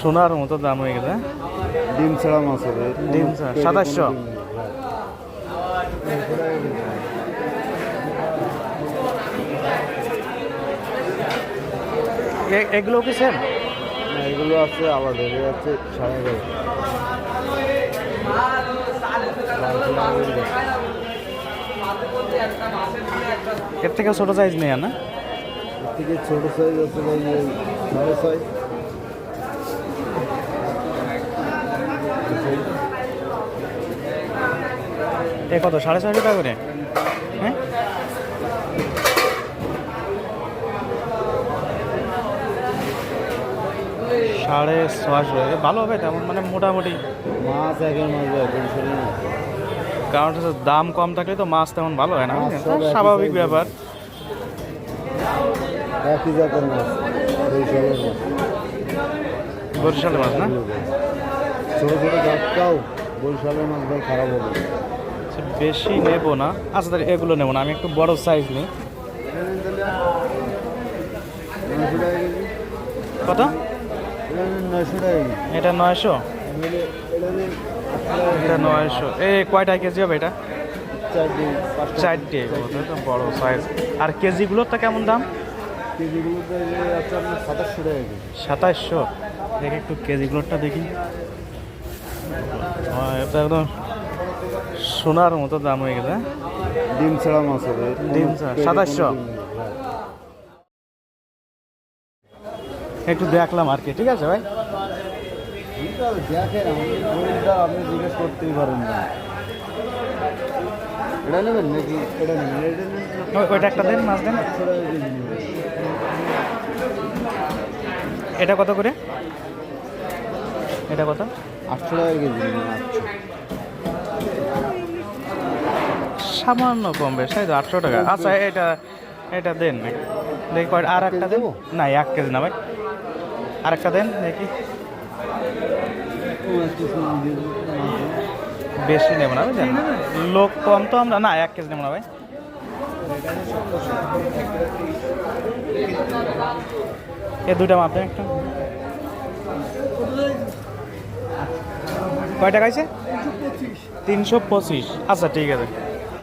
সোনার মতো দাম হয়ে গেছে। ডিম ছাড়া মাছ হবে, ডিম ছাড়া 2700। এগুলো কি সেম? এগুলো আছে আলাদা, এগুলো আছে 11.5। এর থেকে ছোট সাইজ নেই না? এর থেকে ছোট সাইজ আছে ভাই 6.5। এ কত 650 টাকা করে? হ্যাঁ, সাড়ে 600। ভালো হবে তেমন, মানে মোটামুটি মাছ একের মাছ ভাই, টেনশন না। কারণ হচ্ছে দাম কম থাকলে তো মাছ তেমন ভালো হয় না, মাছ সব একই স্বাভাবিক size ব্যাপার। একই জাতের মাছ, বরিশালের মাছ। বরিশালের মাছ না? ছোট ছোট জাতটাও বরিশালের মাছ ভাই খারাপ হবে। আচ্ছা, বেশি নেবো না। আচ্ছা তাহলে এগুলো নেবো না, আমি একটু বড় সাইজ নিই। 900 টাকা কেজি। কত? এটা 900 টাকা কেজি। এটা 900। এটা নিন এটা 900। কয়টা কেজি হবে এটা? 4-5 চারটে। তো বড় সাইজ। আর কেজিগুলোর তো কেমন দাম? কেজিগুলোতে আছে আপনার 2700 টাকা কেজি। 2700। দেখি একটু কেজিগুলোরটা দেখি। এটা একদম সোনার মতো দাম হয়ে গেছে। ডিম ছাড়া মাছ হবে, ডিম ছাড়া 2700। একটু দেখলাম আর কি, ঠিক আছে ভাই। দেখেন আপনি জিজ্ঞেস করতেই পারেন না। এটা নেবেন নাকি এটা নেবেন? এটা নেবেন। ওইটা একটা দেন, মাছ দেন। 800 টাকা কেজি নেবেন। এটা কত করে? এটা কত? 800 টাকা কেজি নেবেন। 800। সামান্য কম বেশ, তাই তো 800 টাকা। আচ্ছা এটা এটা দেন দেখি। আর একটা দেন। না 1 কেজি না ভাই, আর একটা দেন দেখি। বেশি নেব না বুঝলেন, লোক কম তো আমরা। না 1 কেজি নেব না ভাই। এ দুইটা মাপে একটা। কয় টাকা আছে? 325। আচ্ছা ঠিক আছে।